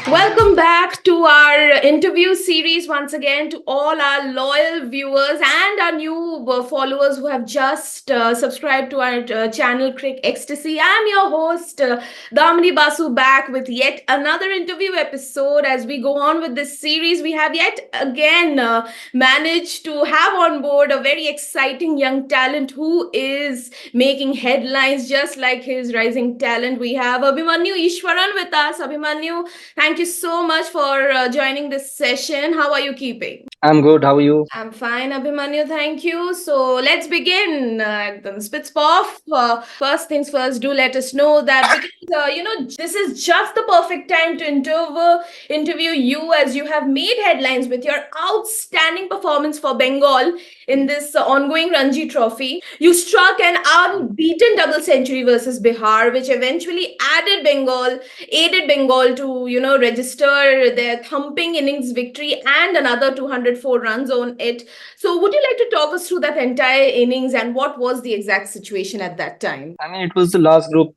Welcome back to our interview series once again to all our loyal viewers and our new followers who have just subscribed to our channel CricXtasy. I'm your host Damini Basu, back with yet another interview episode. As we go on with this series, we have yet again managed to have on board a very exciting young talent who is making headlines just like his rising talent. We have Abhimanyu Easwaran with us. Abhimanyu, thank you so much for joining this session. How are you keeping? I'm good. How are you? I'm fine, Abhimanyu. Thank you. So let's begin. Spits off. First things first, do let us know that because this is just the perfect time to interview you, as you have made headlines with your outstanding performance for Bengal in this ongoing Ranji Trophy. You struck an unbeaten double century versus Bihar, which eventually aided Bengal to register their thumping innings victory and another 204 runs on it. So, would you like to talk us through that entire innings and what was the exact situation at that time? I mean, it was the last group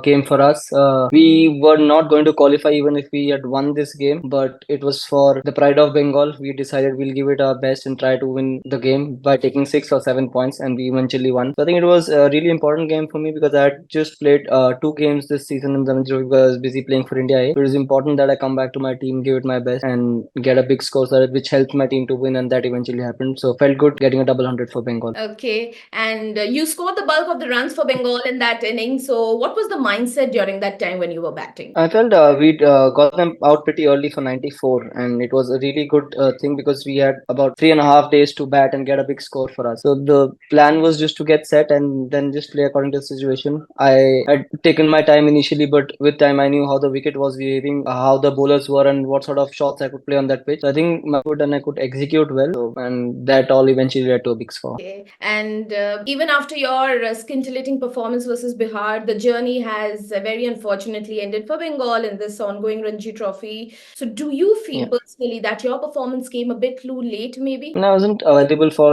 game for us. We were not going to qualify even if we had won this game, but it was for the pride of Bengal. We decided we'll give it our best and try to win the game by taking 6 or 7 points, and we eventually won. So I think it was a really important game for me because I had just played 2 games this season in the Ranji Trophy because I was busy playing for India A. It was important that I come back to my team, give it my best, and get a big score, which helped my team to win, and that eventually happened. So felt good getting a double hundred for Bengal. Okay, and you scored the bulk of the runs for Bengal in that inning. So, what was the mindset during that time when you were batting? I felt we'd got them out pretty early for 94, and it was a really good thing because we had about 3.5 days to bat and get a big score for us. So the plan was just to get set and then just play according to the situation. I had taken my time initially, but with time I knew how the wicket was behaving, how the bowlers were, and what sort of shots I could play on that pitch. So I think my good and I could execute well, and that all eventually led to a big score. Okay. And even after your scintillating performance versus Bihar, the journey has very unfortunately ended for Bengal in this ongoing Ranji Trophy. So, do you feel Yeah. personally that your performance came a bit too late, maybe? And I wasn't available for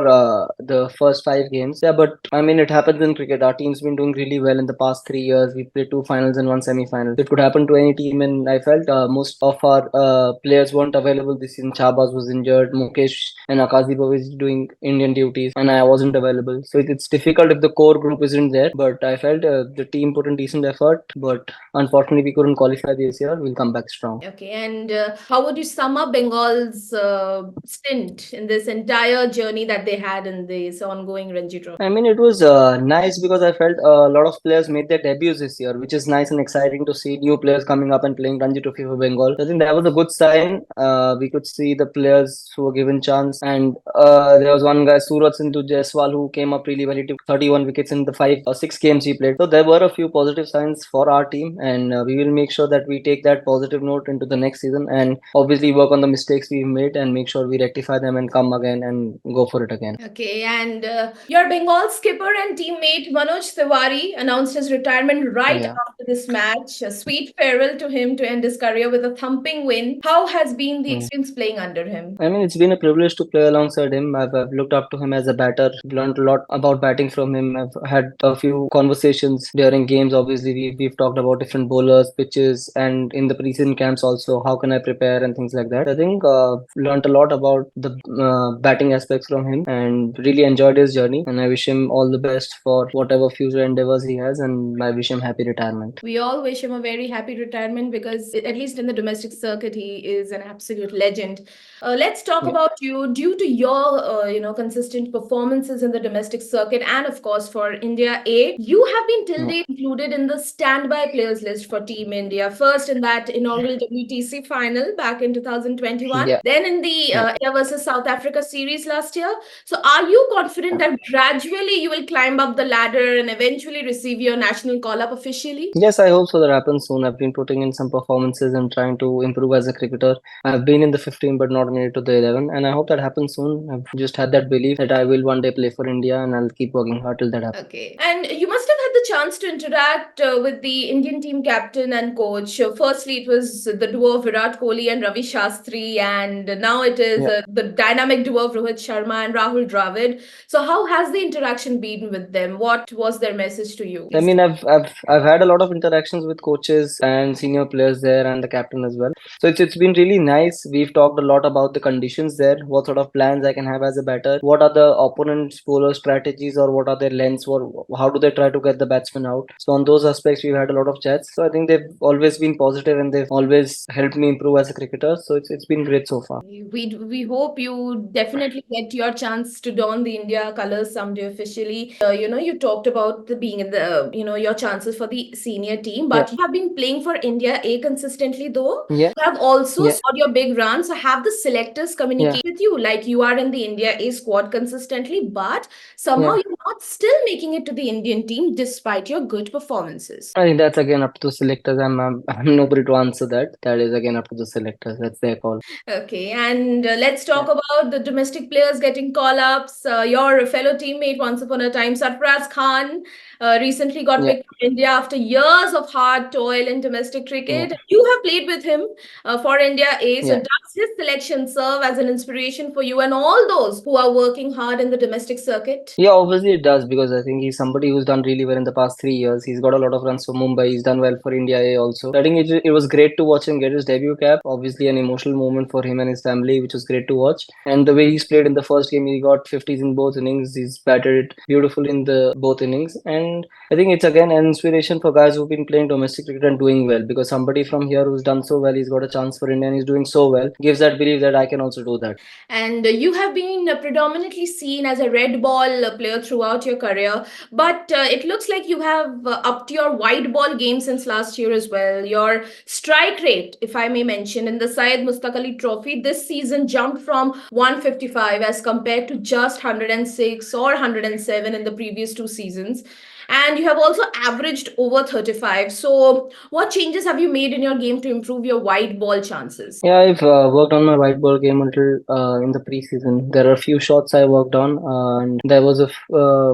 the first 5 games. Yeah, but I mean, it happens in cricket. Our team's been doing really well in the past 3 years. We played 2 finals and 1 semi-final. It could happen to any team, and I felt most of our players weren't available this season. Chabas was injured, Mukesh and Akashdeep was doing Indian duties, and I wasn't available. So it's difficult if the core group isn't there. But I felt the team put in decent effort, but unfortunately, we couldn't qualify this year. We'll come back strong. Okay, and how would you sum up Bengal's stint in this entire journey that they had in this ongoing Ranji Trophy? I mean, it was nice because I felt a lot of players made their debuts this year, which is nice and exciting to see new players coming up and playing Ranji Trophy for Bengal. I think that was a good sign. We could see the players who were given chance, and there was one guy, Suraj Sindhu Jaiswal, who came up really well. He took 31 wickets in the 5 or 6 games he played. So there were a few positive signs for our team, and we will make sure that we take that positive note into the next season, and obviously work on the mistakes we've made and make sure we rectify them and come again and go for it again. Okay, and your Bengal skipper and teammate Manoj Tiwary announced his retirement right Yeah. after this match. A sweet farewell to him to end his career with a thumping win. How has been the Mm. experience playing under him? I mean, it's been a privilege to play alongside him. I've looked up to him as a batter, learned a lot about batting from him. I've had a few conversations during games. Obviously, we've talked about different bowlers, pitches, and in the preseason camps also, how can I prepare and things like that. I think learned a lot about the batting aspects from him and really enjoyed his journey. And I wish him all the best for whatever future endeavors he has, and I wish him happy retirement. We all wish him a very happy retirement because, at least in the domestic circuit, he is an absolute legend. Let's talk Yeah. about you. Due to your, consistent performances in the domestic circuit, and of course for India A, you have been till Yeah. date included in the standby players list for Team India. First in that inaugural WTC final back in 2021, Yeah. then in the Yeah. India versus South Africa series last year. So, are you confident that gradually you will climb up the ladder and eventually receive your national call up officially? Yes, I hope so that happens soon. I've been putting in some performances and trying to improve as a cricketer. I've been in the 15 but not made it to the 11, and I hope that happens soon. I've just had that belief that I will one day play for India, and I'll keep working hard till that happens. Okay. And you must have had the chance to interact with the Indian team captain and coach. Firstly, it was the duo of Virat Kohli and Ravi Shastri, and now it is Yeah. the dynamic duo of Rohit Sharma and Rahul Dravid. So, how has the interaction been with them? What was their message to you? I mean, I've had a lot of interactions with coaches and senior players there, and the captain as well. So it's been really nice. We've talked a lot about the conditions there, what sort of plans I can have as a batter, what are the opponent's bowler strategies, or what are their lengths, or how do they try to get the batsman out. So on those aspects, we've had a lot of chats. So I think they've always been positive and they've always helped me improve as a cricketer. So it's been great so far. We hope you definitely get your chance to don the India colors someday officially. You talked about the being in the your chances for the senior team, Yeah, but you have been playing for India A consistently though. yeah, You have also yeah, scored your big run. So have the selectors yeah, communicate with you like you are in the India A squad consistently, but somehow yeah. you're not still making it to the Indian team despite your good performances. I think that's again up to the selectors. I'm nobody to answer that. That is again up to the selectors. That's their call. Okay, and let's Yeah, talk about the domestic players getting call-ups. Your fellow teammate once upon a time, Sarfaraz Khan, recently got yeah, picked for India after years of hard toil in domestic yeah, cricket. You have played with him for India A, so yeah. does his selection serve as an inspiration for you and all those who are working hard in the domestic circuit? Yeah, obviously it does because I think he's somebody who's done really well in the past 3 years. He's got a lot of runs for Mumbai. He's done well for India A also. I think it was great to watch him get his debut cap. Obviously, an emotional moment for him and his family, which was great to watch. And the way he's played in the first game, he got 50s in both innings. He's batted it beautifully in the both innings. And I think it's again an inspiration for guys who've been playing domestic cricket and doing well because somebody from here who's done so well, he's got a chance for India and he's doing so well, gives that belief that I can also do that. And you have been predominantly seen as a red ball player throughout your career, but it looks like you have upped your white ball game since last year as well. Your strike rate, if I may mention, in the Syed Mustaq Ali Trophy this season jumped from 155 as compared to just 106 or 107 in the previous two seasons. And you have also averaged over 35. So, what changes have you made in your game to improve your white ball chances? Yeah, I've worked on my white ball game until in the preseason. There are a few shots I worked on, and there was a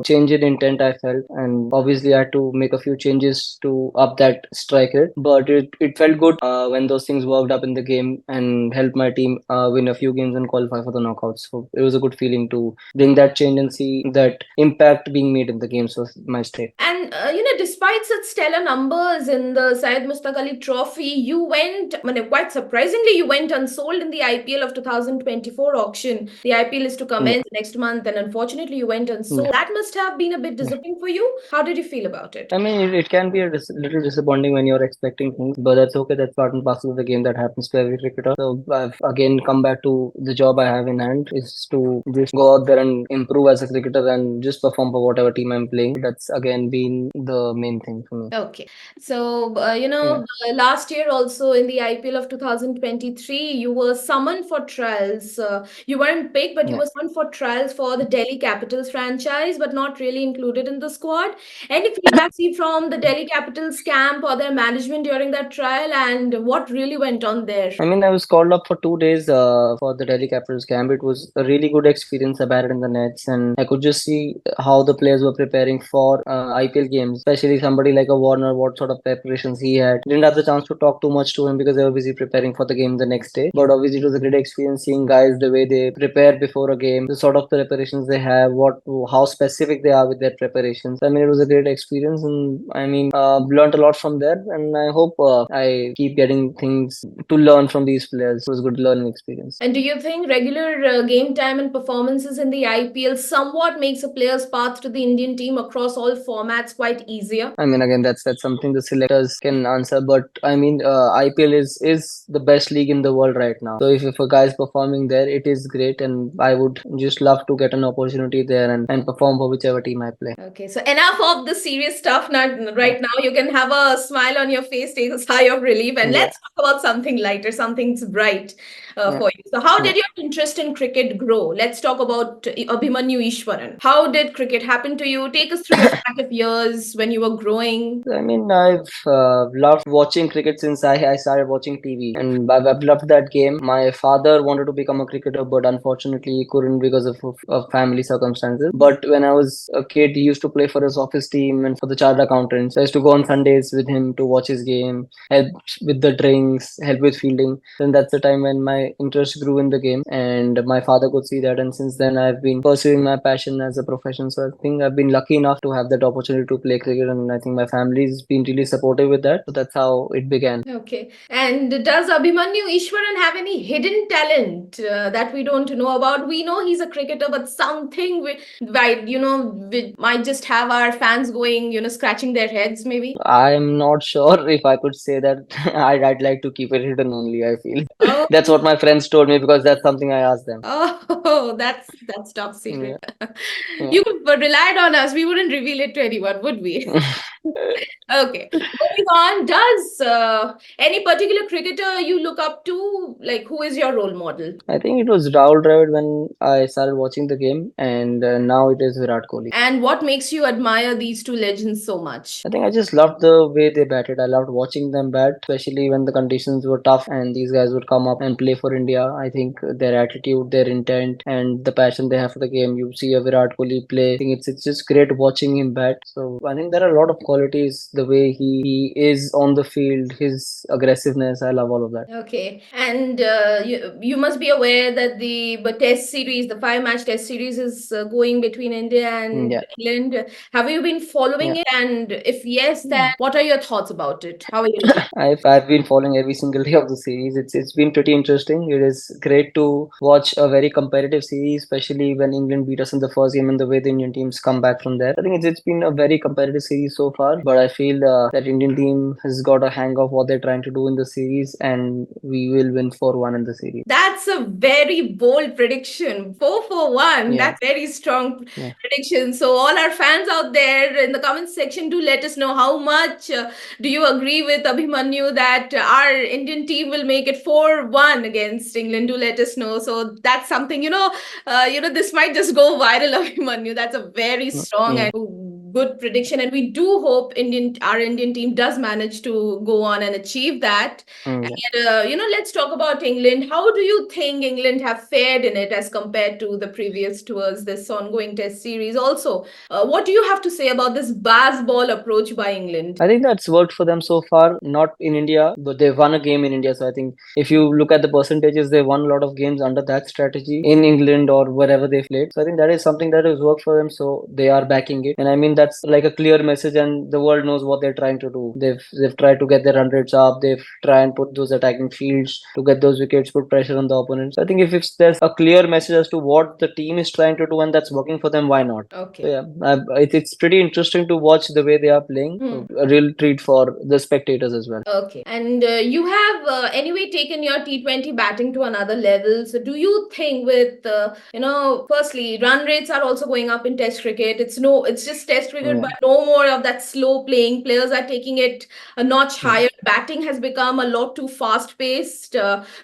change in intent I felt, and obviously I had to make a few changes to up that strike rate. But it felt good when those things worked up in the game and helped my team win a few games and qualify for the knockouts. So it was a good feeling to bring that change and see that impact being made in the games of my state. And despite such stellar numbers in the Syed Mustaq Ali Trophy, you went, I mean, quite surprisingly, you went unsold in the IPL of 2024 auction. The IPL is to Yeah, commence next month, and unfortunately, you went unsold. yeah. That must have been a bit Yeah. disappointing for you. How did you feel about it? I mean, it can be a little disappointing when you're expecting things, but that's okay. That's part and parcel of the game that happens to every cricketer. So I've again come back to the job I have in hand is to just go out there and improve as a cricketer and just perform for whatever team I'm playing. That's again been the main thing for me. Okay. So, Yeah, last year also in the IPL of 2023, you were summoned for trials. You weren't picked, but you yeah. were summoned for trials for the Delhi Capitals franchise, but not really included in the squad. Any feedback received from the Delhi Capitals camp or their management during that trial, and what really went on there? I mean, I was called up for 2 days for the Delhi Capitals camp. It was a really good experience. I batted in the nets, and I could just see how the players were preparing for IPL games, especially somebody like a Warner, what sort of preparations he had. Didn't have the chance to talk too much to him because they were busy preparing for the game the next day. But obviously, it was a great experience seeing guys the way they prepare before a game, the sort of preparations they have, how specific they are with their preparations. I mean, it was a great experience, and I mean, learned a lot from there. And I hope I keep getting things to learn from these players. It was a good learning experience. And do you think regular game time and performances in the IPL somewhat makes a player's path to the Indian team across all formats quite easier? I mean, again, that's something the selectors can answer. But I mean, IPL is the best league in the world right now. So if a guy is performing there, it is great, and I would just love to get an opportunity there and perform for whichever team I play. Okay, so enough of the serious stuff now, right now. You can have a smile on your face, take a sigh of relief, and Yeah, let's talk about something lighter, something's bright yeah, for you. So, how yeah. did your interest in cricket grow? Let's talk about Abhimanyu Easwaran. How did cricket happen to you? Take us through your formative years when you were growing? I mean, I've loved watching cricket since I started watching TV, and I've loved that game. My father wanted to become a cricketer, but unfortunately he couldn't because of family circumstances. But when I was a kid, he used to play for his office team and for the chartered accountants. I used to go on Sundays with him to watch his game, help with the drinks, help with fielding. Then that's the time when my interest grew in the game, and my father could see that. And since then, I've been pursuing my passion as a profession. So I think I've been lucky enough to have that opportunity to play cricket, and I think my family's been really supportive with that. So that's how it began. Okay. And does Abhimanyu Easwaran have any hidden talent that we don't know about? We know he's a cricketer, but something we might just have our fans going, scratching their heads maybe. I'm not sure if I could say that. I'd like to keep it hidden only, I feel. Oh, That's what my friends told me because that's something I asked them. oh, that's top Yeah, secret. yeah. You relied on us. We wouldn't reveal it to anyone, would we? Okay. Moving on, does any particular cricketer you look up to? Like, who is your role model? I think it was Rahul Dravid when I started watching the game, and now it is Virat Kohli. And what makes you admire these two legends so much? I think I just loved the way they batted. I loved watching them bat, especially when the conditions were tough and these guys would come up and play for India. I think their attitude, their intent, and the passion they have for the game. You see a Virat Kohli play. I think it's just great watching him bat. So I think there are a lot of qualities. The way he is on the field, his aggressiveness. I love all of that. Okay, and you must be aware that the test series, the five-match test series, is going between India and Yeah. England. Have you been following Yeah. it? And if yes, then what are your thoughts about it? How are you looking? I've been following every single day of the series. It's been pretty interesting. It is great to watch a very competitive series, especially when England beat us in the first game and the way the Indian teams come back from there. I think it's been a very competitive series so far, but I feel that Indian team has got a hang of what they're trying to do in the series, and we will win 4-1 in the series. That's a very bold prediction. 4-1. Yeah, That's very strong yeah. prediction. So all our fans out there in the comment section, do let us know how much do you agree with Abhimanyu that our Indian team will make it 4-1 against England? Do let us know. So that's something, this might just go viral, Abhimanyu. That's a very strong Yeah. and good prediction. And we do hope our Indian team does manage to go on and achieve that. Yeah. And let's talk about England. How do you think England have fared in it as compared to the previous tours, this ongoing test series? Also, what do you have to say about this baseball approach by England? I think that's worked for them so far. Not in India, but they won a game in India. So I think if you look at the percentages, they won a lot of games under that strategy in England or wherever they played. So I think that is something that has worked for them. So they are backing it, and I mean that's like a clear message, and the world knows what they're trying to do. They've tried to get their run rates up. They've tried and put those attacking fields to get those wickets, put pressure on the opponents. So I think if there's a clear message as to what the team is trying to do and that's working for them, why not? Okay. So yeah, it's pretty interesting to watch the way they are playing. So a real treat for the spectators as well. Okay. And you have anyway taken your T20 batting to another level. So do you think with, firstly, run rates are also going up in test cricket. It's just test cricket, Yeah. but no more of that slow playing. Players are taking it a notch higher. Batting has become a lot too fast paced.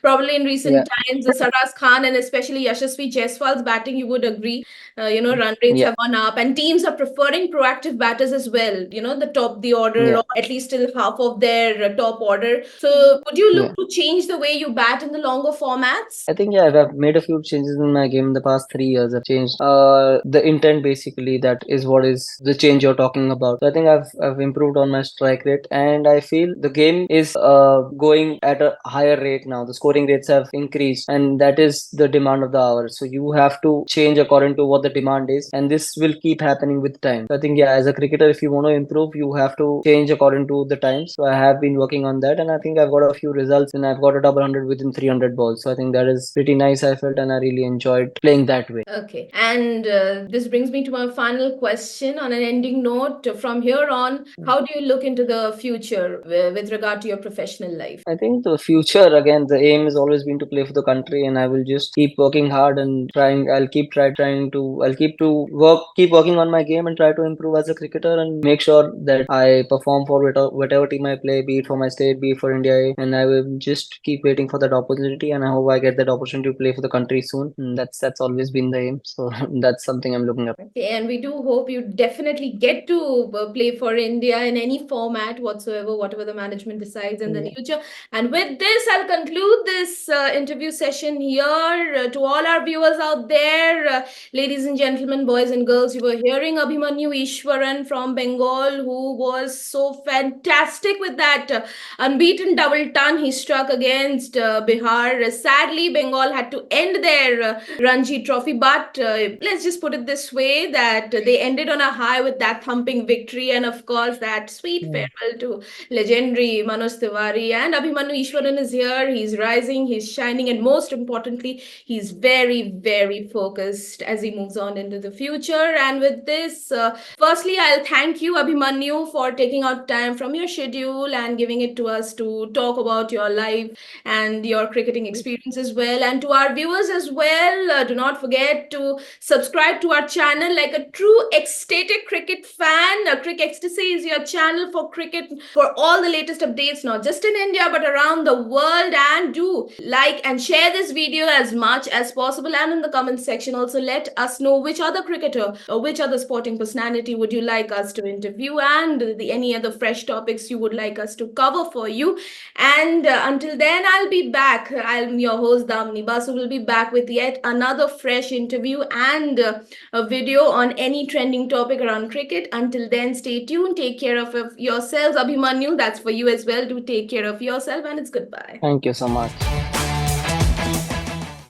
Probably in recent times, Saraz Khan and especially Yashasvi Jaiswal's batting, you would agree, run rates have gone up, and teams are preferring proactive batters as well. The order, or at least till half of their top order. So, would you look to change the way you bat in the longer formats? I think I've made a few changes in my game in the past 3 years. I've changed the intent basically. That is what is the change you're talking about. So I think I've improved on my strike rate, and I feel the game is going at a higher rate now. The scoring rates have increased, and that is the demand of the hour. So you have to change according to what the demand is, and this will keep happening with time. So I think as a cricketer, if you want to improve, you have to change according to the times. So I have been working on that, and I think I've got a few results, and I've got a double hundred within 300 balls. So I think that is pretty nice. I felt, and I really enjoyed playing that way. Okay. And this brings me to my final question on an ending note. From here on, how do you look into the future with regard to your professional life? I think the future, again, the aim has always been to play for the country, and I will just keep working hard and trying. I'll keep trying to keep working on my game and try to improve as a cricketer and make sure that I perform for whatever team I play, be it for my state, be it for India. And I will just keep waiting for that opportunity, and I hope I get that opportunity to play for the country soon. And that's always been the aim. So that's something I'm looking up. Okay, and we do hope you definitely get to play for India in any format whatsoever, whatever the management decides in the Yeah. future. And with this, I'll conclude this interview session here. To all our viewers out there, ladies and gentlemen, boys and girls, you were hearing Abhimanyu Easwaran from Bengal, who was so fantastic with that unbeaten double ton he struck against Bihar. Sadly, Bengal had to end their Ranji Trophy, but let's just put it this way, that they ended on a high with that thumping victory, and of course that sweet farewell to legendary Manoj Tiwary. And Abhimanyu Easwaran is here. He's rising, he's shining, and most importantly, he's very, very focused as he moves on into the future. And with this, firstly, I'll thank you, Abhimanyu, for taking out time from your schedule and giving it to us to talk about your life and your cricketing experience as well. And to our viewers as well, do not forget to subscribe to our channel like a true ecstatic cricket fan. CricXtasy is your channel for cricket, for all the latest updates, not just in India but around the world. And do like and share this video as much as possible. And in the comment section, also let us know which other cricketer or which other sporting personality would you like us to interview, and any other fresh topics you would like us to cover for you. And until then, I'll be back. I'm your host, Damni Basu, will be back with yet another fresh interview and a video on any trending topic around cricket. Until then, stay tuned. Take care of yourselves. Abhimanyu, that's for you as well. Do take care of yourself, and it's goodbye. Thank you so much.